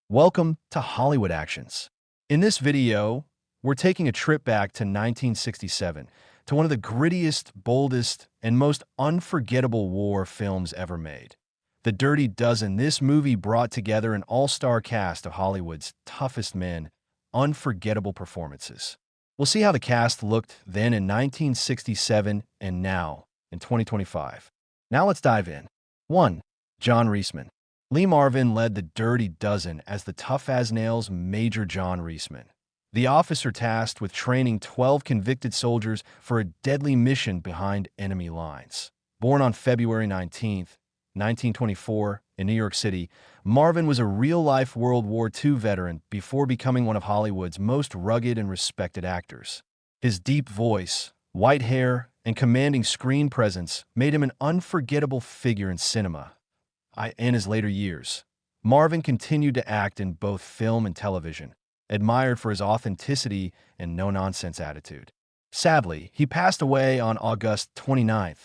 Welcome to Hollywood Actions. In this video, we're taking a trip back to 1967 to one of the grittiest, boldest, and most unforgettable war films ever made. The Dirty Dozen. This movie brought together an all-star cast of Hollywood's toughest men, unforgettable performances. We'll see how the cast looked then in 1967 and now in 2025. Now let's dive in. 1. John Reisman. Lee Marvin led the Dirty Dozen as the tough-as-nails Major John Reisman, the officer tasked with training 12 convicted soldiers for a deadly mission behind enemy lines. Born on February 19, 1924, in New York City, Marvin was a real-life World War II veteran before becoming one of Hollywood's most rugged and respected actors. His deep voice, white hair, and commanding screen presence made him an unforgettable figure in cinema. In his later years, Marvin continued to act in both film and television, admired for his authenticity and no-nonsense attitude. Sadly, he passed away on August 29,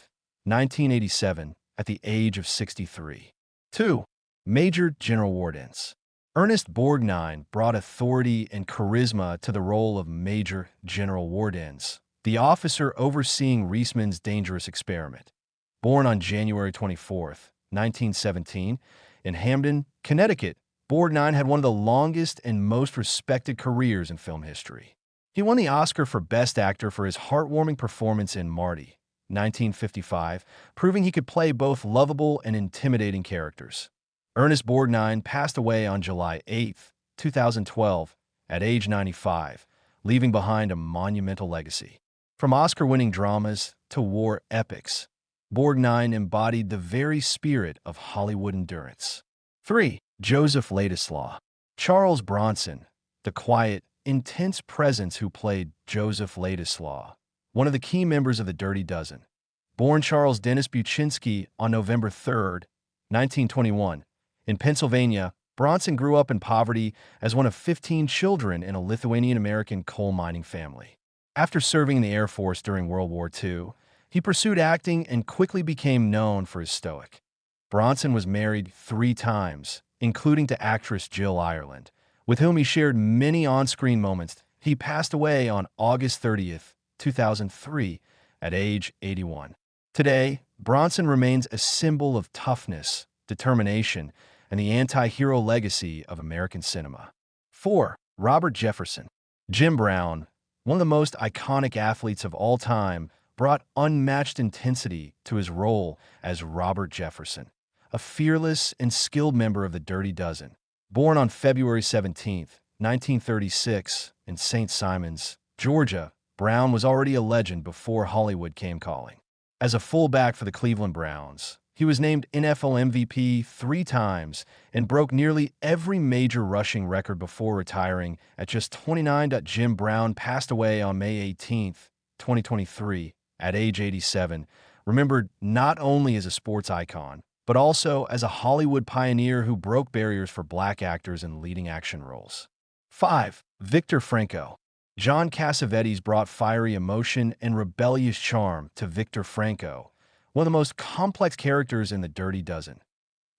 1987, at the age of 63. 2. Major General Wardens. Ernest Borgnine brought authority and charisma to the role of Major General Wardens, the officer overseeing Reisman's dangerous experiment. Born on January 24, 1917, in Hamden, Connecticut, Borgnine had one of the longest and most respected careers in film history. He won the Oscar for Best Actor for his heartwarming performance in Marty, 1955, proving he could play both lovable and intimidating characters. Ernest Borgnine passed away on July 8, 2012, at age 95, leaving behind a monumental legacy. From Oscar-winning dramas to war epics, Borgnine embodied the very spirit of Hollywood endurance. 3. Joseph Ladislaw. Charles Bronson, the quiet, intense presence who played Joseph Ladislaw, one of the key members of the Dirty Dozen. Born Charles Dennis Buczynski on November 3, 1921, in Pennsylvania, Bronson grew up in poverty as one of 15 children in a Lithuanian-American coal mining family. After serving in the Air Force during World War II, he pursued acting and quickly became known for his stoic. Bronson was married 3 times, including to actress Jill Ireland, with whom he shared many on-screen moments. He passed away on August 30, 2003, at age 81. Today, Bronson remains a symbol of toughness, determination, and the anti-hero legacy of American cinema. 4. Robert Jefferson. Jim Brown, one of the most iconic athletes of all time, brought unmatched intensity to his role as Robert Jefferson, a fearless and skilled member of the Dirty Dozen. Born on February 17, 1936, in St. Simons, Georgia, Brown was already a legend before Hollywood came calling. As a fullback for the Cleveland Browns, he was named NFL MVP 3 times and broke nearly every major rushing record before retiring at just 29. Jim Brown passed away on May 18, 2023, at age 87, remembered not only as a sports icon, but also as a Hollywood pioneer who broke barriers for black actors in leading action roles. 5. Victor Franco. John Cassavetes brought fiery emotion and rebellious charm to Victor Franco, one of the most complex characters in the Dirty Dozen.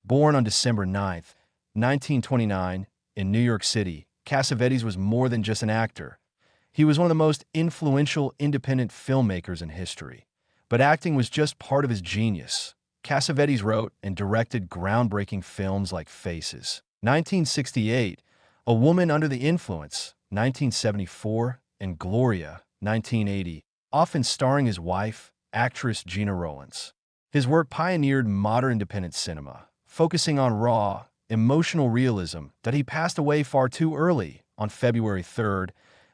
Born on December 9, 1929, in New York City, Cassavetes was more than just an actor. He was one of the most influential independent filmmakers in history. But acting was just part of his genius. Cassavetes wrote and directed groundbreaking films like Faces, 1968, A Woman Under the Influence, 1974, and Gloria, 1980, often starring his wife, actress Gena Rowlands. His work pioneered modern independent cinema, focusing on raw, emotional realism. That he passed away far too early on February 3,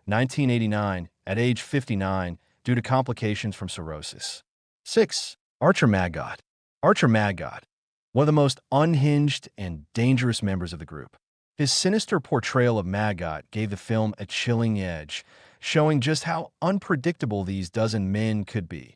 1989, at age 59, due to complications from cirrhosis. 6. Archer Maggot. Archer Maggot, one of the most unhinged and dangerous members of the group. His sinister portrayal of Maggot gave the film a chilling edge, showing just how unpredictable these dozen men could be.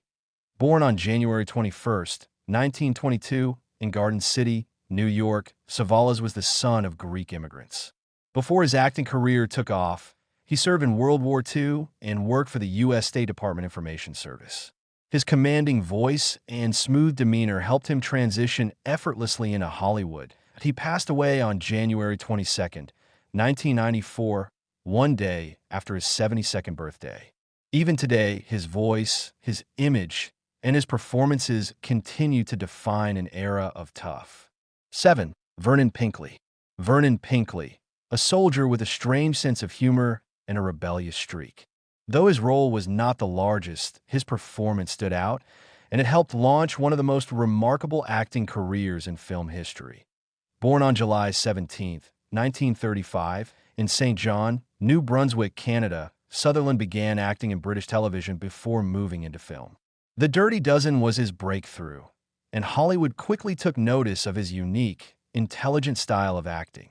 Born on January 21, 1922, in Garden City, New York, Savalas was the son of Greek immigrants. Before his acting career took off, he served in World War II and worked for the U.S. State Department Information Service. His commanding voice and smooth demeanor helped him transition effortlessly into Hollywood. He passed away on January 22, 1994, one day after his 72nd birthday. Even today, his voice, his image, and his performances continue to define an era of tough. 7. Vernon Pinkley. Vernon Pinkley, a soldier with a strange sense of humor and a rebellious streak. Though his role was not the largest, his performance stood out, and it helped launch one of the most remarkable acting careers in film history. Born on July 17, 1935, in St. John, New Brunswick, Canada, Sutherland began acting in British television before moving into film. The Dirty Dozen was his breakthrough, and Hollywood quickly took notice of his unique, intelligent style of acting.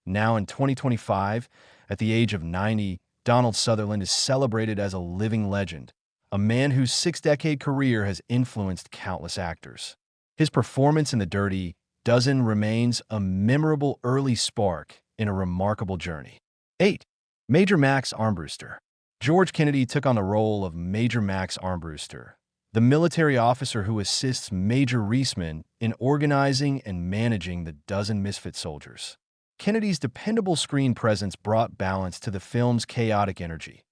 Now in 2025, at the age of 90, Donald Sutherland is celebrated as a living legend, a man whose six-decade career has influenced countless actors. His performance in The Dirty Dozen remains a memorable early spark in a remarkable journey. 8. Major Max Armbruster. George Kennedy took on the role of Major Max Armbruster, the military officer who assists Major Reisman in organizing and managing the dozen misfit soldiers. Kennedy's dependable screen presence brought balance to the film's chaotic energy.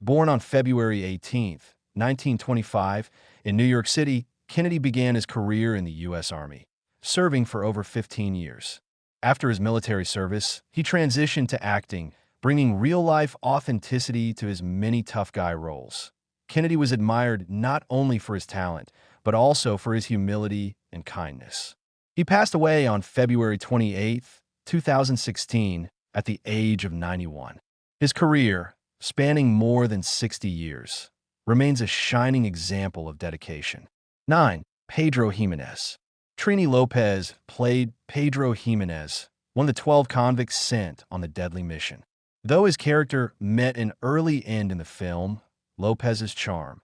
Born on February 18, 1925, in New York City, Kennedy began his career in the U.S. Army, serving for over 15 years. After his military service, he transitioned to acting, bringing real-life authenticity to his many tough guy roles. Kennedy was admired not only for his talent, but also for his humility and kindness. He passed away on February 28, 2016, at the age of 91. His career, spanning more than 60 years, remains a shining example of dedication. 9. Pedro Ximénez. Trini Lopez played Pedro Ximénez, one of the 12 convicts sent on the deadly mission. Though his character met an early end in the film, Lopez's charm.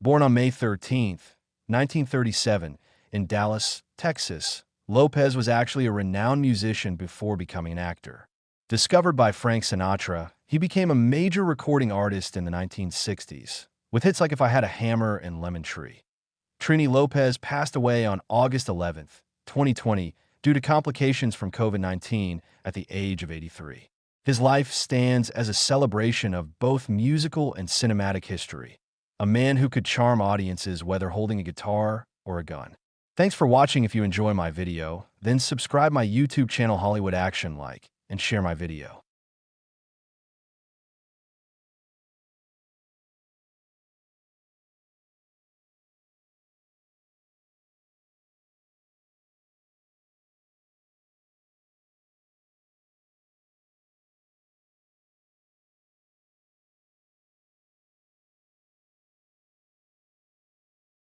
Born on May 13, 1937, in Dallas, Texas, Lopez was actually a renowned musician before becoming an actor. Discovered by Frank Sinatra, he became a major recording artist in the 1960s, with hits like If I Had a Hammer and Lemon Tree. Trini Lopez passed away on August 11, 2020, due to complications from COVID-19 at the age of 83. His life stands as a celebration of both musical and cinematic history, a man who could charm audiences whether holding a guitar or a gun. Thanks for watching. If you enjoy my video, then subscribe my YouTube channel Hollywood Action, like, and share my video.